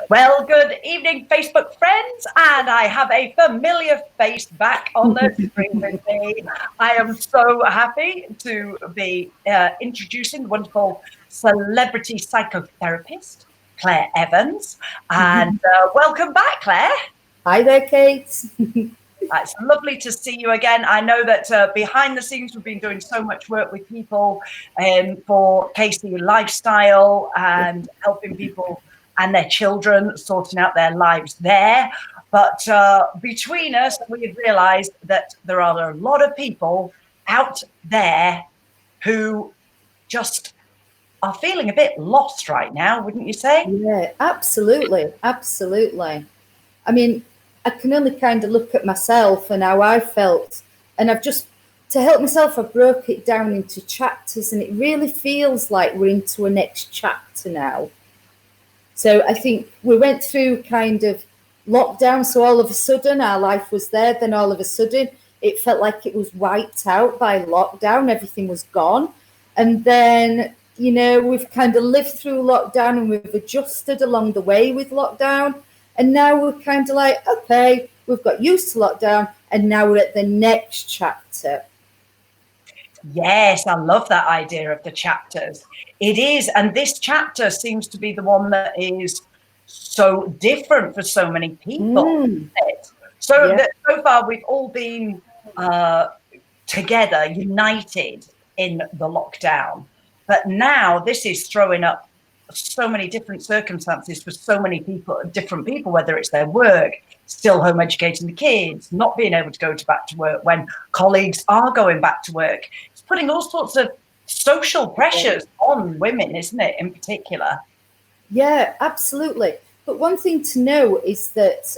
Well, good evening, Facebook friends, and I have a familiar face back on the screen with me. I am so happy to be introducing the wonderful celebrity psychotherapist, Claire Evans. And welcome back, Claire. Hi there, Kate. It's lovely to see you again. I know that behind the scenes, we've been doing so much work with people for Casey Lifestyle and helping people and their children sorting out their lives there. But between us, we've realized that there are a lot of people out there who just are feeling a bit lost right now, wouldn't you say? Yeah, absolutely. Absolutely. I mean, I can only kind of look at myself and how I felt. And to help myself, I broke it down into chapters, and it really feels like we're into a next chapter now. So I think we went through kind of lockdown. So all of a sudden our life was there. Then all of a sudden it felt like it was wiped out by lockdown. Everything was gone. And then, we've kind of lived through lockdown and we've adjusted along the way with lockdown. And now we're kind of like, okay, we've got used to lockdown and now we're at the next chapter. Yes, I love that idea of the chapters. It is. And this chapter seems to be the one that is so different for so many people. So far, we've all been together, united in the lockdown. But now this is throwing up so many different circumstances for so many people, different people, whether it's their work, still home educating the kids, not being able to go back to work when colleagues are going back to work. It's putting all sorts of social pressures on women, isn't it, in particular? Yeah, absolutely. But one thing to know is that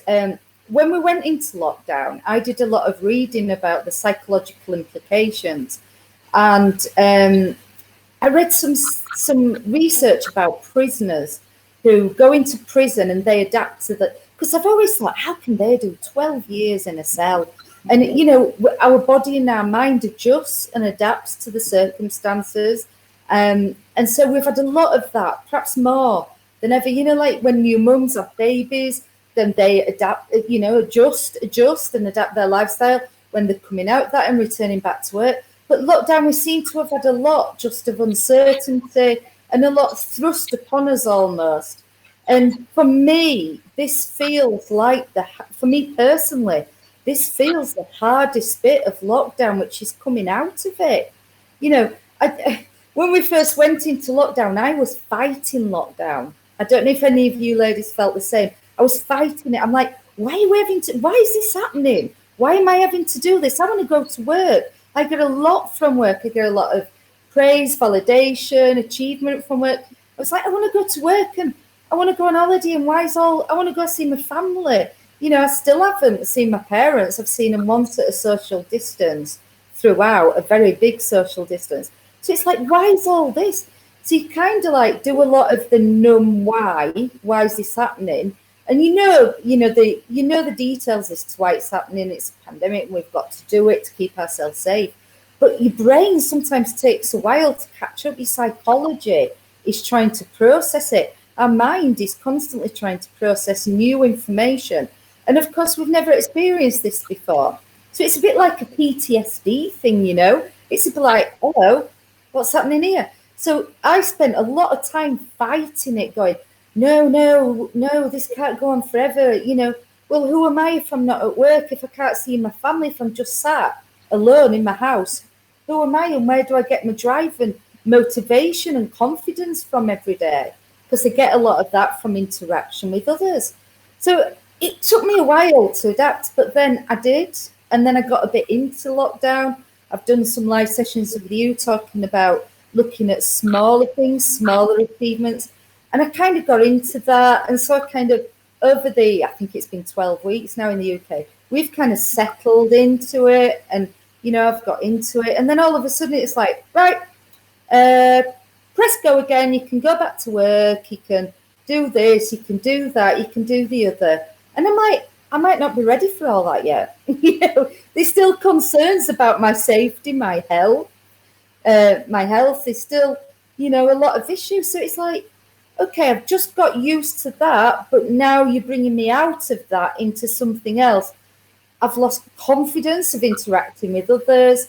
when we went into lockdown, I did a lot of reading about the psychological implications. And I read some research about prisoners who go into prison and they adapt to that. Because I've always thought, how can they do 12 years in a cell? And, our body and our mind adjusts and adapts to the circumstances. And so we've had a lot of that, perhaps more than ever. Like when new mums have babies, then they adapt, adjust and adapt their lifestyle when they're coming out that and returning back to work. But lockdown, we seem to have had a lot just of uncertainty and a lot thrust upon us almost. And for me, this feels like for me personally, this feels the hardest bit of lockdown, which is coming out of it. When we first went into lockdown, I was fighting lockdown. I don't know if any of you ladies felt the same. I was fighting it. I'm like, why is this happening? Why am I having to do this? I want to go to work. I get a lot from work. I get a lot of praise, validation, achievement from work. I was like, I want to go to work and I want to go on holiday and I want to go see my family. I still haven't seen my parents. I've seen them once at a social distance throughout, a very big social distance. So it's like, why is all this? So you kind of like do a lot of the numb why is this happening? And the details as to why it's happening. It's a pandemic and we've got to do it to keep ourselves safe. But your brain sometimes takes a while to catch up. Your psychology is trying to process it. Our mind is constantly trying to process new information. And of course, we've never experienced this before. So it's a bit like a PTSD thing, It's a bit like, hello, what's happening here? So I spent a lot of time fighting it, going, no, this can't go on forever. Well, who am I if I'm not at work, if I can't see my family, if I'm just sat alone in my house? Who am I and where do I get my drive and motivation and confidence from every day? Because I get a lot of that from interaction with others. So it took me a while to adapt, but then I did. And then I got a bit into lockdown. I've done some live sessions with you talking about looking at smaller things, smaller achievements. And I kind of got into that. And so I kind of, I think it's been 12 weeks now in the UK, we've kind of settled into it. And, I've got into it. And then all of a sudden it's like, right, press go again. You can go back to work. You can do this. You can do that. You can do the other. And I'm like, I might not be ready for all that yet. There's still concerns about my safety, my health. My health is still, a lot of issues. So it's like, okay, I've just got used to that, but now you're bringing me out of that into something else. I've lost confidence of interacting with others.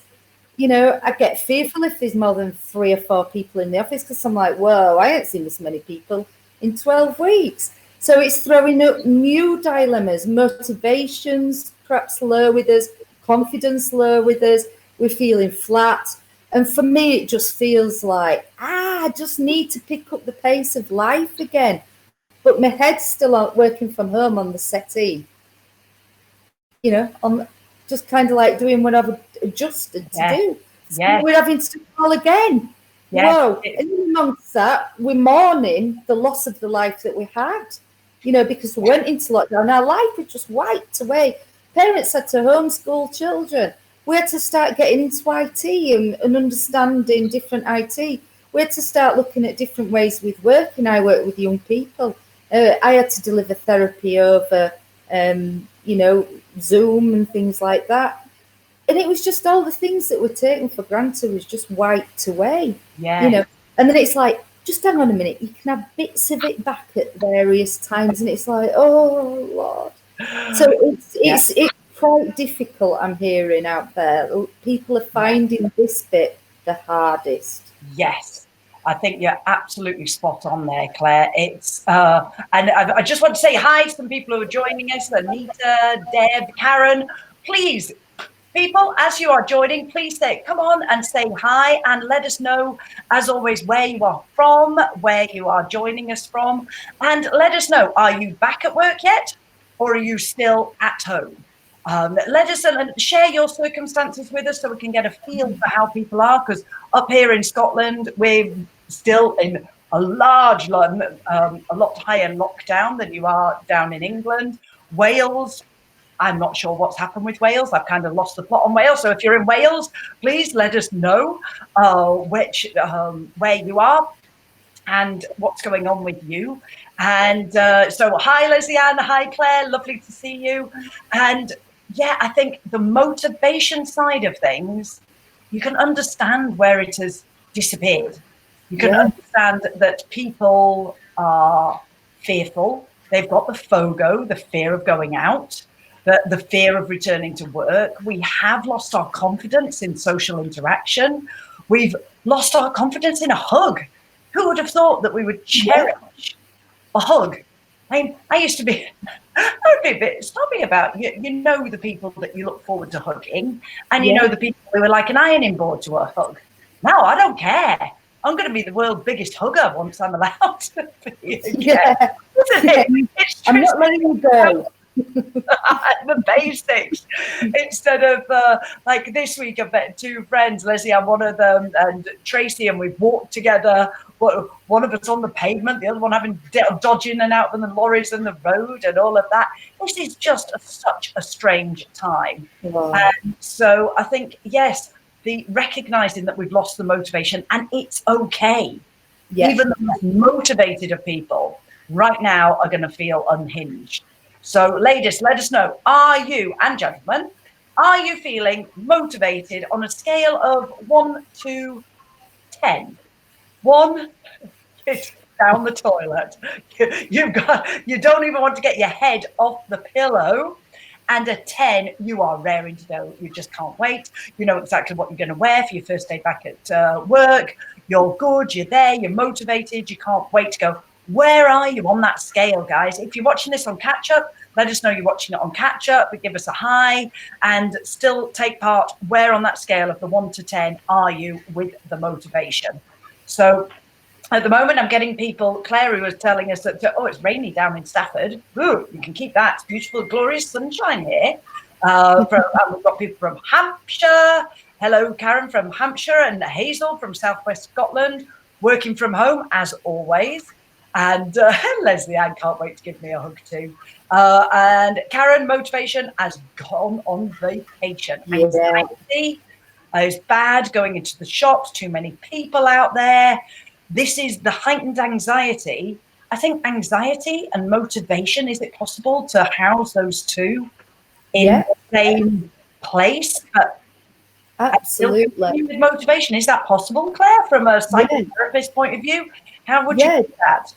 You know, I get fearful if there's more than 3 or 4 people in the office, because I'm like, whoa, I ain't seen this many people in 12 weeks. So it's throwing up new dilemmas, motivations perhaps low with us, confidence low with us, we're feeling flat. And for me, it just feels like, I just need to pick up the pace of life again. But my head's still out working from home on the settee, you know, on just kind of like doing what I've adjusted to do. So we're having to call again. Whoa. And amongst that, we're mourning the loss of the life that we had, you know, because we went into lockdown. Our life was just wiped away. Parents had to homeschool children. We had to start getting into IT and understanding different IT. We had to start looking at different ways with work, and I work with young people. I had to deliver therapy over, you know, Zoom and things like that. And it was just all the things that were taken for granted was just wiped away, you know. And then it's like, just hang on a minute, you can have bits of it back at various times. And it's like, oh, Lord. So it's quite difficult, I'm hearing out there. People are finding this bit the hardest. Yes, I think you're absolutely spot on there, Claire. It's and I just want to say hi to some people who are joining us: Anita, Deb, Karen. Please, people, as you are joining, please come on and say hi and let us know, as always, where you are from, where you are joining us from, and let us know: are you back at work yet, or are you still at home? Let us share your circumstances with us so we can get a feel for how people are, because up here in Scotland, we're still in a lot higher lockdown than you are down in England. Wales, I'm not sure what's happened with Wales. I've kind of lost the plot on Wales. So if you're in Wales, please let us know where you are and what's going on with you. And so hi, Leslie-Anne. Hi, Claire. Lovely to see you. And yeah, I think the motivation side of things, you can understand where it has disappeared. You can understand that people are fearful. They've got the FOGO, the fear of going out, the fear of returning to work. We have lost our confidence in social interaction. We've lost our confidence in a hug. Who would have thought that we would cherish a hug? I mean, I used to be, I'd be a bit snobby about you know the people that you look forward to hugging, and you know the people who are like an ironing board to a hug. No, I don't care. I'm going to be the world's biggest hugger once I'm allowed to be again. Isn't it? It's I'm not letting you go. The basics, instead of like this week I've met 2 friends, Leslie, I'm one of them, and Tracy, and we've walked together, one of us on the pavement, the other one having dodging in and out from the lorries and the road and all of that. This is just such a strange time. And so I think, yes, the recognizing that we've lost the motivation, and it's okay. Even the most motivated of people right now are going to feel unhinged. So ladies, let us know, are you, and gentlemen, are you feeling motivated on a scale of 1 to 10? 1 is down the toilet. You don't even want to get your head off the pillow. And a 10, you are raring to go. You just can't wait. You know exactly what you're going to wear for your first day back at work. You're good, you're there, you're motivated, you can't wait to go. Where are you on that scale, guys? If you're watching this on catch up, let us know you're watching it on catch up, but give us a hi and still take part. Where on that scale of the 1 to 10 are you with the motivation? So at the moment, I'm getting people, Claire, who was telling us that, it's rainy down in Stafford. Ooh, you can keep that. It's beautiful, glorious sunshine here. And we've got people from Hampshire. Hello, Karen from Hampshire, and Hazel from Southwest Scotland, working from home as always. And Leslie, I can't wait to give me a hug too. And Karen, motivation has gone on vacation. Anxiety is bad, going into the shops, too many people out there. This is the heightened anxiety. I think anxiety and motivation, is it possible to house those two in the same place? But absolutely. With motivation, is that possible, Claire, from a psychotherapist point of view? How would you do that?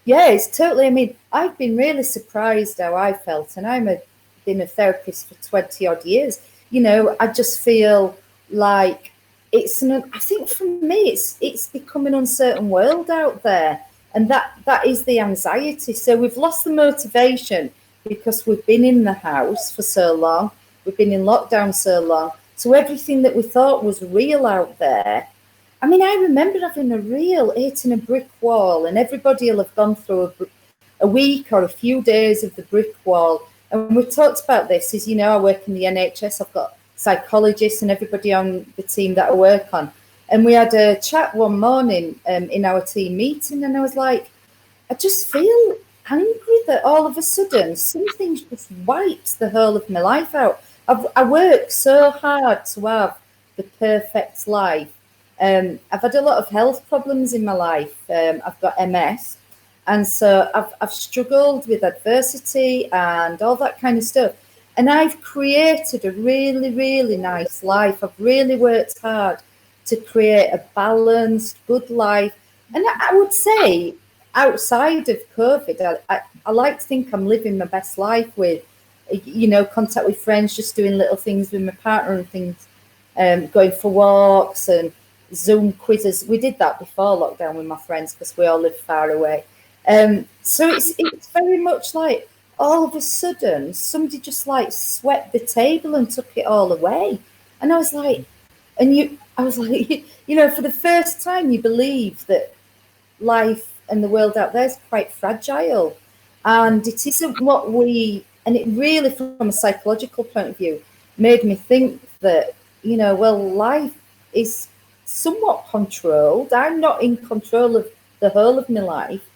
Yeah, it's totally. I mean, I've been really surprised how I felt, and been a therapist for 20 odd years. You know, I just feel like I think for me, it's become an uncertain world out there, and that is the anxiety. So we've lost the motivation because we've been in the house for so long, we've been in lockdown so long. So everything that we thought was real out there. I mean, I remember having a reel hitting a brick wall, and everybody will have gone through a week or a few days of the brick wall. And we talked about this. As you know, I work in the NHS. I've got psychologists and everybody on the team that I work on. And we had a chat one morning in our team meeting, and I was like, I just feel angry that all of a sudden something's just wiped the whole of my life out. I work so hard to have the perfect life. I've had a lot of health problems in my life. I've got MS, and so I've struggled with adversity and all that kind of stuff. And I've created a really, really nice life. I've really worked hard to create a balanced, good life. And I would say, outside of COVID, I like to think I'm living my best life with, you know, contact with friends, just doing little things with my partner and things, going for walks and Zoom quizzes. We did that before lockdown with my friends because we all live far away. So it's very much like all of a sudden somebody just like swept the table and took it all away. And I was like, you know, for the first time you believe that life and the world out there is quite fragile. And it isn't what and it really, from a psychological point of view, made me think that, you know, well, life is somewhat controlled. I'm not in control of the whole of my life.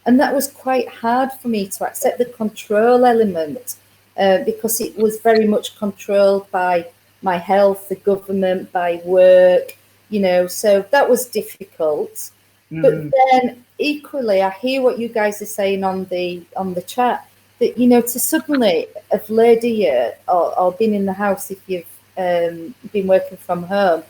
And that was quite hard for me to accept the control element because it was very much controlled by my health, the government, by work, you know, so that was difficult. But then equally, I hear what you guys are saying on the chat, that, you know, to suddenly have laid here or been in the house if you've been working from home,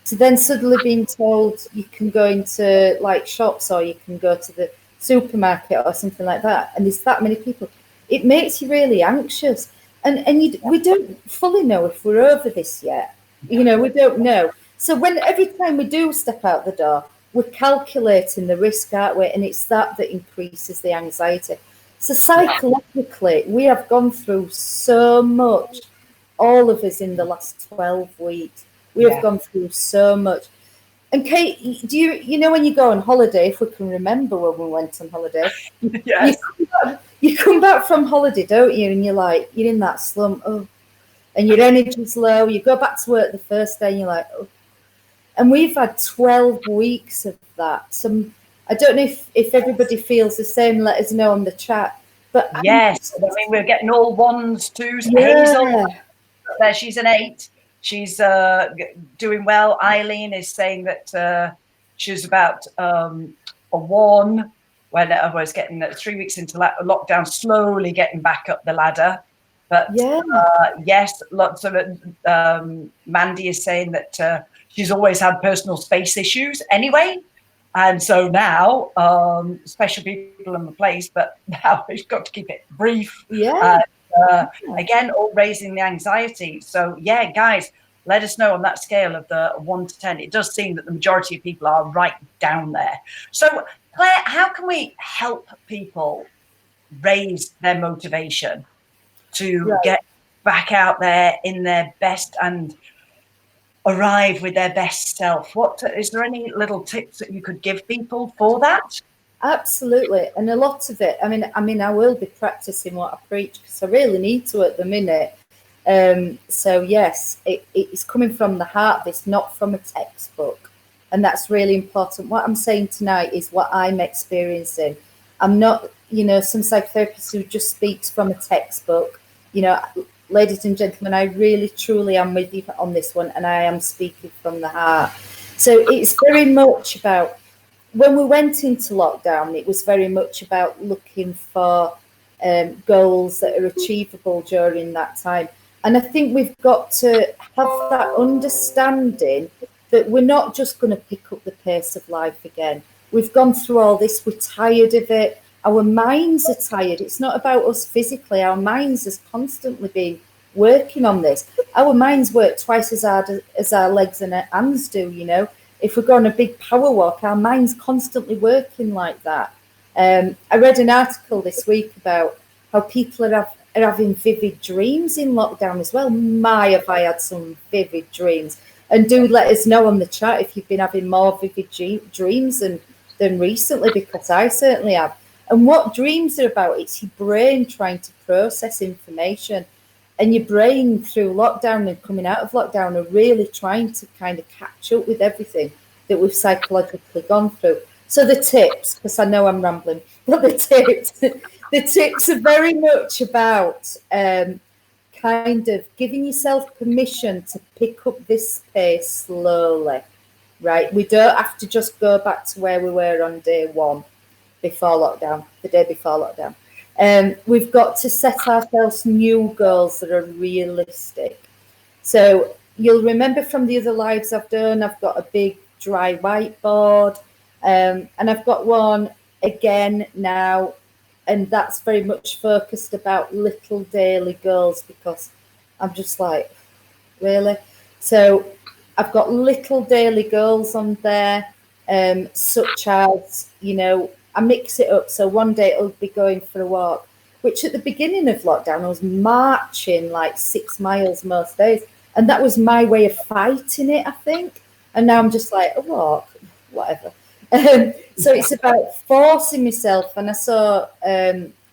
to then suddenly being told you can go into like shops or you can go to the supermarket or something like that, and there's that many people, it makes you really anxious. And we don't fully know if we're over this yet. You know, we don't know. So every time we do step out the door, we're calculating the risk, aren't we? And it's that increases the anxiety. So psychologically, we have gone through so much, all of us, in the last 12 weeks. We have gone through so much. And Kate, do you know when you go on holiday, if we can remember when we went on holiday, Yes. you come back from holiday, don't you? And you're in that slump, and your energy's low. You go back to work the first day and you're like, oh. And we've had 12 weeks of that. I don't know if everybody feels the same. Let us know on the chat. But yes, I mean, we're getting all 1s, 2s. Yeah. Hazel, there, she's an 8. She's doing well. Eileen is saying that she's about a 1 when I was getting 3 weeks into lockdown, slowly getting back up the ladder. But yes, lots of it. Mandy is saying that she's always had personal space issues anyway. And so now, special people in the place, but now we've got to keep it brief. Yeah. Again, all raising the anxiety. So yeah, guys, let us know on that scale of the 1 to 10. It does seem that the majority of people are right down there. So Claire, how can we help people raise their motivation to get back out there in their best and arrive with their best self? What is there any little tips that you could give people for that? Absolutely. And a lot of it, I mean, I will be practicing what I preach because I really need to at the minute. So yes, it's coming from the heart. It's not from a textbook. And that's really important. What I'm saying tonight is what I'm experiencing. I'm not, you know, some psychotherapists who just speaks from a textbook. You know, ladies and gentlemen, I really, truly am with you on this one, and I am speaking from the heart. So it's very much about, when we went into lockdown, it was very much about looking for goals that are achievable during that time. And I think we've got to have that understanding that we're not just going to pick up the pace of life again. We've gone through all this. We're tired of it. our minds are tired. It's not about us physically. Our minds has constantly been working on this. Our minds work twice as hard as our legs and our hands do, you know. If we go on a big power walk, our mind's constantly working like that. I read an article this week about how people are having vivid dreams in lockdown as well. My, have I had some vivid dreams. And do let us know on the chat if you've been having more vivid dreams than recently, because I certainly have. And what dreams are about, it's your brain trying to process information. And your brain through lockdown and coming out of lockdown are really trying to kind of catch up with everything that we've psychologically gone through. So the tips, because I know I'm rambling, but the tips are very much about kind of giving yourself permission to pick up this pace slowly, right? We don't have to just go back to where we were on day one before lockdown, the day before lockdown. We've got to set ourselves new goals that are realistic. So you'll remember from the other lives I've done, I've got a big dry whiteboard, and I've got one again now, and that's very much focused about little daily goals, because I'm just like, really? So I've got little daily goals on there, such as, you know, I mix it up. So one day it'll be going for a walk, which at the beginning of lockdown, I was marching like 6 miles most days. And that was my way of fighting it, I think. And now I'm just like, a walk, whatever. So it's about forcing myself. And I saw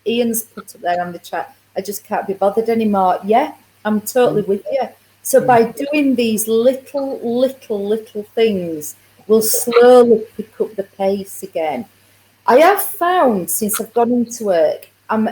Ian's put up there on the chat, I just can't be bothered anymore. Yeah, I'm totally with you. So by doing these little things, we'll slowly pick up the pace again. I have found since I've gone into work, I'm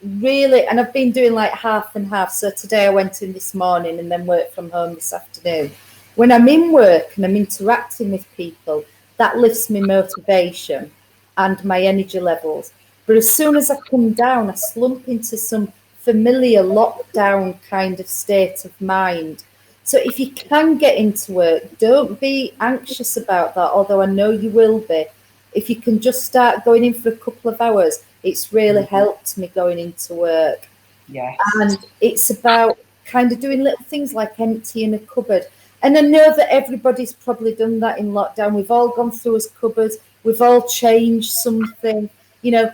really, and I've been doing like half and half. So today I went in this morning and then worked from home this afternoon. When I'm in work and I'm interacting with people, that lifts my motivation and my energy levels. But as soon as I come down, I slump into some familiar lockdown kind of state of mind. So if you can get into work, don't be anxious about that, although I know you will be. If you can just start going in for a couple of hours, it's really helped me going into work. Yes. And it's about kind of doing little things like emptying a cupboard. And I know that everybody's probably done that in lockdown. We've all gone through as cupboards. We've all changed something. You know,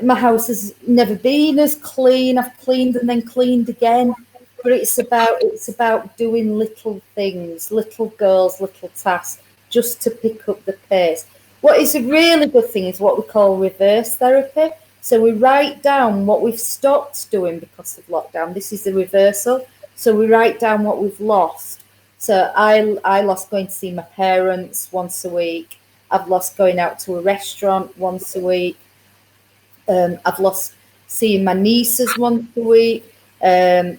my house has never been as clean. I've cleaned and then cleaned again. But it's about doing little things, little goals, little tasks, just to pick up the pace. What is a really good thing is what we call reverse therapy. So we write down what we've stopped doing because of lockdown. This is the reversal. So we write down what we've lost. So I lost going to see my parents once a week. I've lost going out to a restaurant once a week. I've lost seeing my nieces once a week.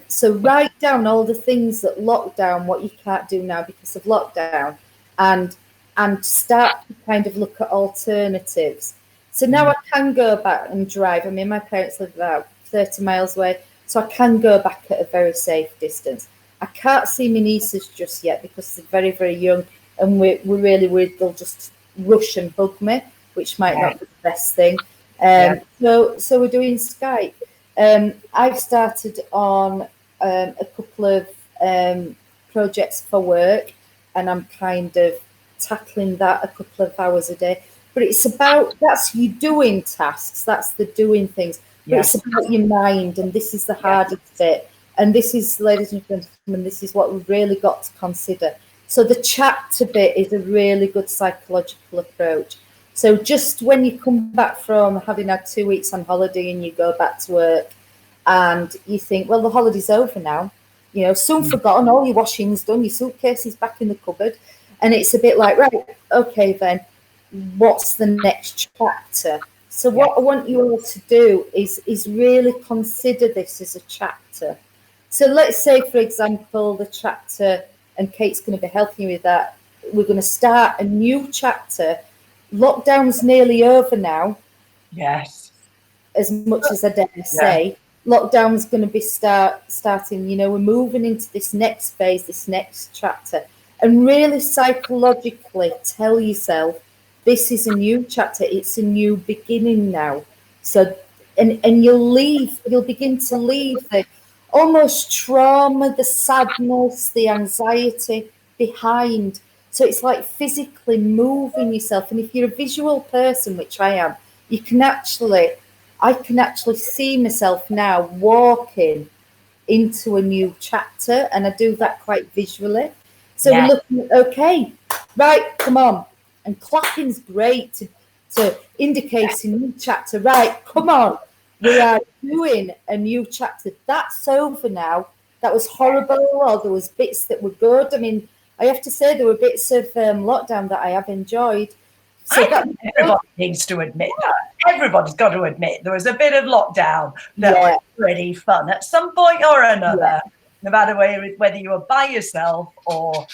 So write down all the things that lockdown, what you can't do now because of lockdown, and start to kind of look at alternatives. So now I can go back and drive. I mean, my parents live about 30 miles away, so I can go back at a very safe distance. I can't see my nieces just yet because they're very, very young, and we're really worried they'll just rush and hug me, which might not be the best thing. So we're doing Skype. I've started on a couple of projects for work, and I'm kind of tackling that a couple of hours a day. But it's about, that's you doing tasks, that's the doing things. But it's about your mind, and this is the hardest bit. And this is, ladies and gentlemen, this is what we've really got to consider. So the chapter bit is a really good psychological approach. So just when you come back from having had 2 weeks on holiday and you go back to work and you think, well, the holiday's over now, you know, soon forgotten, all your washing's done, your suitcase is back in the cupboard. And it's a bit like, right, okay, then what's the next chapter? So what I want you all to do is really consider this as a chapter. So let's say, for example, the chapter, and Kate's going to be helping you with that, we're going to start a new chapter. Lockdown's nearly over now. Yes. As much as I dare say, lockdown's going to be starting, you know, we're moving into this next phase, this next chapter. And really psychologically tell yourself, this is a new chapter. It's a new beginning now. So, and you'll begin to leave the almost trauma, the sadness, the anxiety behind. So it's like physically moving yourself. And if you're a visual person, which I am, I can actually see myself now walking into a new chapter, and I do that quite visually. So we're looking at, okay, right, come on. And clapping's great to indicate a new chapter. Right, come on. We are doing a new chapter. That's over now. That was horrible, or there was bits that were good. I mean, I have to say there were bits of lockdown that I have enjoyed. So I think everybody needs to admit that. Everybody's got to admit there was a bit of lockdown that was pretty fun at some point or another. No matter whether you were by yourself or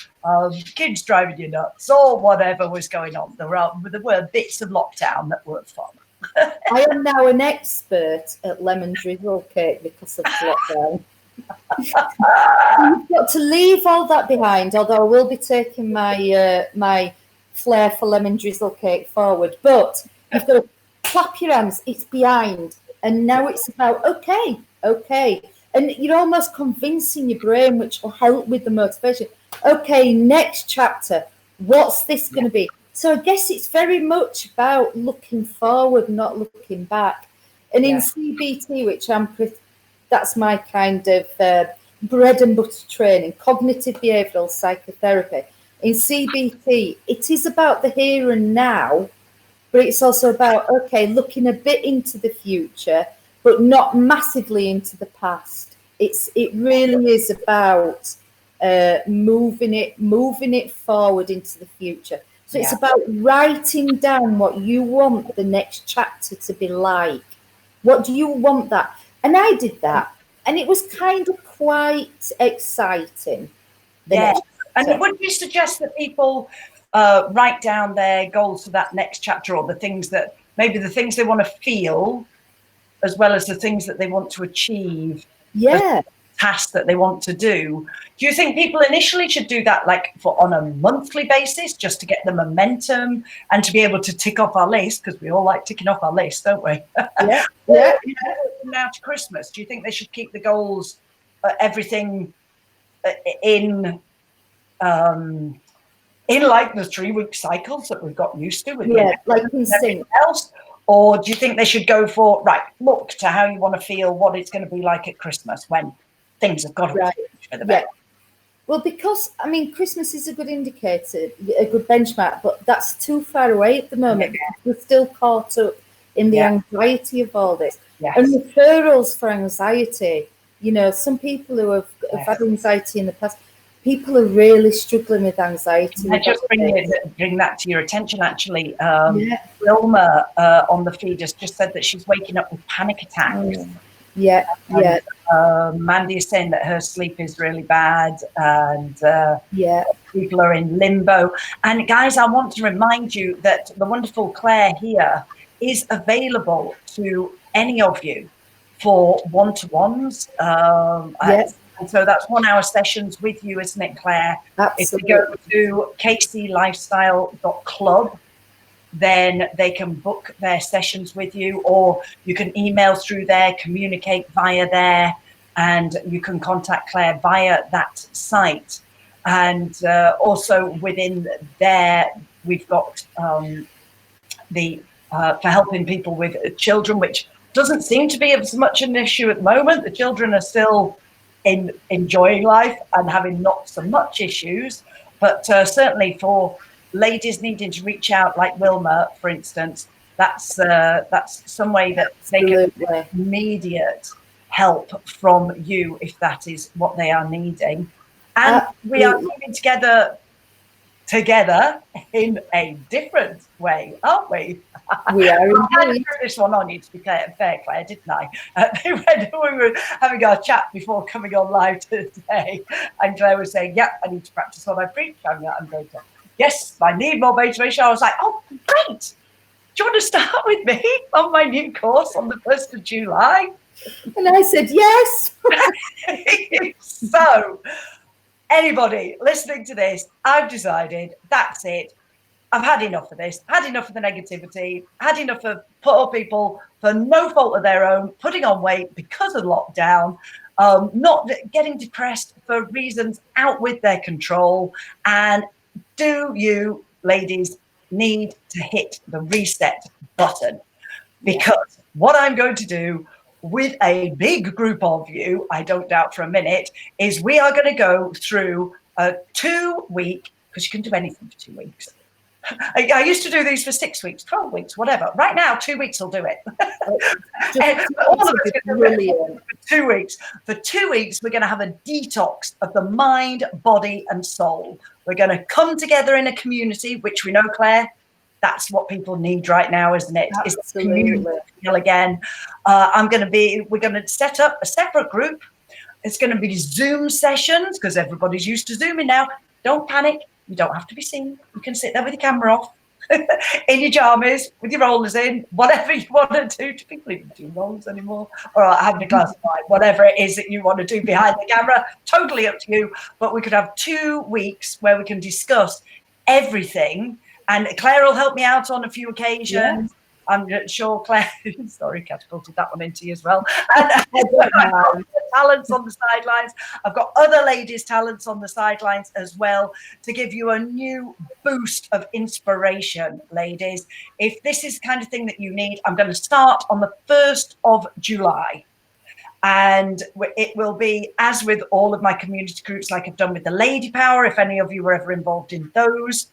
kids driving you nuts or whatever was going on, there were bits of lockdown that were fun. I am now an expert at lemon drizzle cake because of lockdown. You've got to leave all that behind, although I will be taking my my flair for lemon drizzle cake forward. But you've got to clap your hands, it's behind. And now it's about, okay. And you're almost convincing your brain, which will help with the motivation. Okay, next chapter, what's this going to be? So I guess it's very much about looking forward, not looking back. And in CBT, which that's my kind of bread and butter training, cognitive behavioural psychotherapy. In CBT, it is about the here and now, but it's also about, okay, looking a bit into the future, but not massively into the past. It really is about moving it forward into the future. So it's about writing down what you want the next chapter to be like. What do you want that? And I did that, and it was kind of quite exciting. Yeah. And would you suggest that people write down their goals for that next chapter, or the things they want to feel, as well as the things that they want to achieve? Tasks that they want to do. Do you think people initially should do that on a monthly basis, just to get the momentum and to be able to tick off our list, because we all like ticking off our list, don't we? Now to Christmas, do you think they should keep the goals, everything in like the 3-week cycles that we've got used to with everything else? Or do you think they should go for, look to how you want to feel, what it's going to be like at Christmas when things have got to change for the better? Well, because, I mean, Christmas is a good indicator, a good benchmark, but that's too far away at the moment. We're still caught up in the anxiety of all this. And referrals for anxiety, some people who have had anxiety in the past, people are really struggling with anxiety. I just bring that to your attention, actually. Wilma on the feed has just said that she's waking up with panic attacks. Mandy is saying that her sleep is really bad, and people are in limbo. And guys, I want to remind you that the wonderful Claire here is available to any of you for one-to-ones. And so that's 1 hour sessions with you, isn't it, Claire? Absolutely. If you go to kclifestyle.club, then they can book their sessions with you, or you can email through there, communicate via there, and you can contact Claire via that site. And also within there, we've got for helping people with children, which doesn't seem to be as much an issue at the moment. The children are still enjoying life and having not so much issues, but certainly for ladies needing to reach out, like Wilma, for instance, that's some way that they can get immediate help from you if that is what they are needing. And we are coming together in a different way, aren't we? We are. I had this one on you, to be fair, Claire, didn't I? We were having our chat before coming on live today, and Claire was saying, I need to practice what I preach. I'm going to, yes, I need more motivation. I was like, oh, great. Do you want to start with me on my new course on the 1st of July? And I said, yes. So, anybody listening to this, I've decided that's it. I've had enough of this, had enough of the negativity, had enough of poor people for no fault of their own, putting on weight because of lockdown, not getting depressed for reasons out with their control. And do you, ladies, need to hit the reset button? Because what I'm going to do with a big group of you, I don't doubt for a minute, is we are going to go through a 2-week, because you can do anything for 2 weeks. I used to do these for 6 weeks, 12 weeks, whatever. Right now, 2 weeks will do it. All of us brilliant. For 2 weeks. For 2 weeks, we're going to have a detox of the mind, body, and soul. We're going to come together in a community, which we know, Claire, that's what people need right now, isn't it? Absolutely. It's community again. We're going to set up a separate group. It's going to be Zoom sessions because everybody's used to Zooming now. Don't panic. You don't have to be seen. You can sit there with your camera off, in your jammies, with your rollers in, whatever you want to do. Do people even do rollers anymore? Or having a glass of wine, whatever it is that you want to do behind the camera, totally up to you. But we could have 2 weeks where we can discuss everything. And Claire will help me out on a few occasions. Yeah. I'm sure Claire, sorry, catapulted that one into you as well. And I've got talents on the sidelines. I've got other ladies' talents on the sidelines as well to give you a new boost of inspiration, ladies. If this is the kind of thing that you need, I'm going to start on the 1st of July. And it will be, as with all of my community groups, like I've done with the Lady Power, if any of you were ever involved in those.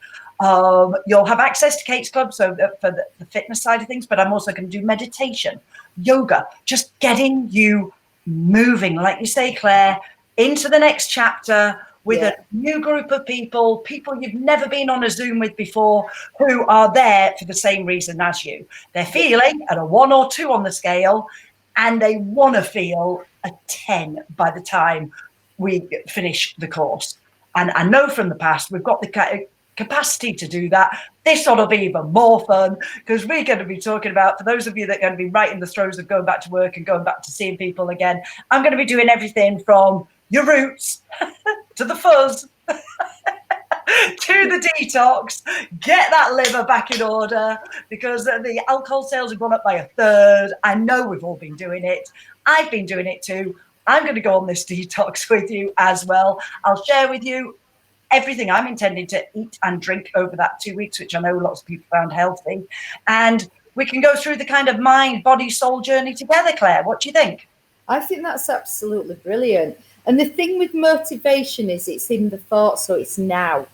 You'll have access to Kate's Club, so for the fitness side of things, but I'm also going to do meditation, yoga, just getting you moving, like you say, Claire, into the next chapter with a new group of people you've never been on a Zoom with before, who are there for the same reason as you. They're feeling at a 1 or 2 on the scale, and they want to feel a 10 by the time we finish the course. And I know from the past, we've got the capacity to do that. This ought to be even more fun because we're going to be talking about, for those of you that are going to be right in the throes of going back to work and going back to seeing people again, I'm going to be doing everything from your roots to the fuzz to the detox, get that liver back in order because the alcohol sales have gone up by 1/3. I know we've all been doing it. I've been doing it too. I'm going to go on this detox with you as well. I'll share with you everything I'm intending to eat and drink over that 2 weeks, which I know lots of people found healthy. And we can go through the kind of mind, body, soul journey together, Claire. What do you think? I think that's absolutely brilliant. And the thing with motivation is it's in the thought, so it's now.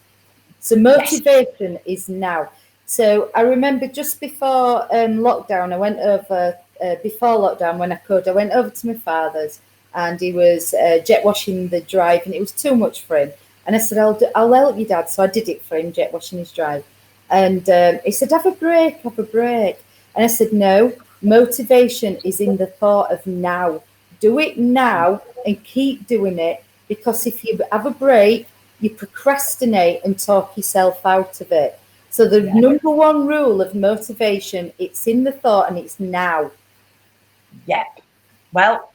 So motivation is now. So I remember just before lockdown, I went over, before lockdown when I could, I went over to my father's and he was jet washing the drive and it was too much for him. And I said, I'll help you, Dad. So I did it for him, jet washing his drive. And he said, have a break. And I said, no, motivation is in the thought of now. Do it now and keep doing it. Because if you have a break, you procrastinate and talk yourself out of it. So the number one rule of motivation, it's in the thought and it's now. Yep. Well,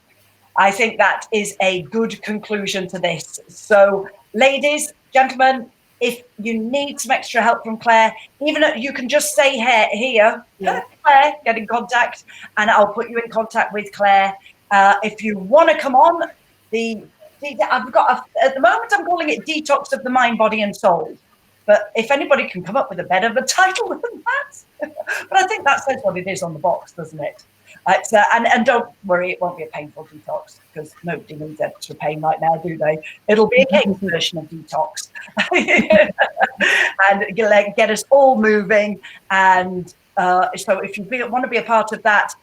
I think that is a good conclusion to this. So, ladies, gentlemen, if you need some extra help from Claire, even if you can just say here, Claire, get in contact, and I'll put you in contact with Claire. If you want to come on, I've got at the moment I'm calling it Detox of the Mind, Body, and Soul. But if anybody can come up with a better of a title than that, but I think that says what it is on the box, doesn't it? And don't worry, it won't be a painful detox because nobody needs extra pain right now, do they? It'll be a Kate's version of detox and get us all moving. And so if you want to be a part of that,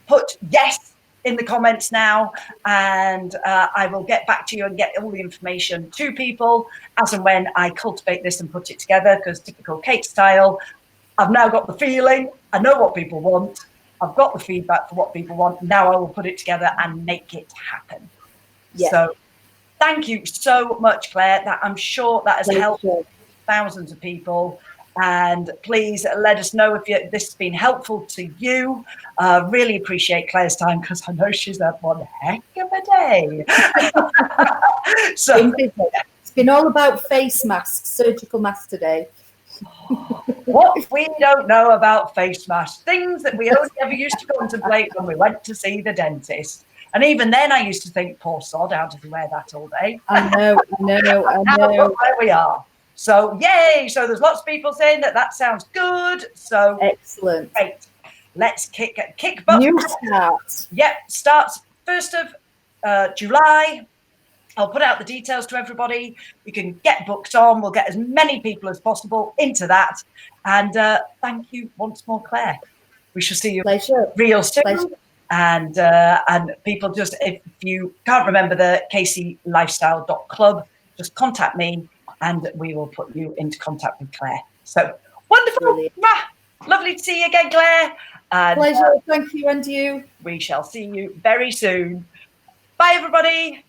put yes in the comments now, and I will get back to you and get all the information to people as and when I cultivate this and put it together, because typical Kate style, I've now got the feeling, I know what people want, I've got the feedback for what people want. Now I will put it together and make it happen. Yeah. So thank you so much, Claire. That I'm sure that has helped thousands of people. And please let us know if this has been helpful to you. Really appreciate Claire's time because I know she's had one heck of a day. So it's been all about face masks, surgical masks today. What we don't know about face masks, things that we only ever used to contemplate when we went to see the dentist. And even then I used to think, poor sod, how does he wear that all day? I know. Look where we are. So yay! So there's lots of people saying that sounds good. So excellent. Great. Let's kick butt. New start. Yep, starts 1st of July. I'll put out the details to everybody. You can get booked on. We'll get as many people as possible into that. And thank you once more, Claire. We shall see you real soon. Pleasure. And people, just if you can't remember the caseyLifestyle.club, just contact me and we will put you into contact with Claire. So wonderful. Lovely to see you again, Claire. And, pleasure. Thank you, and you. We shall see you very soon. Bye, everybody.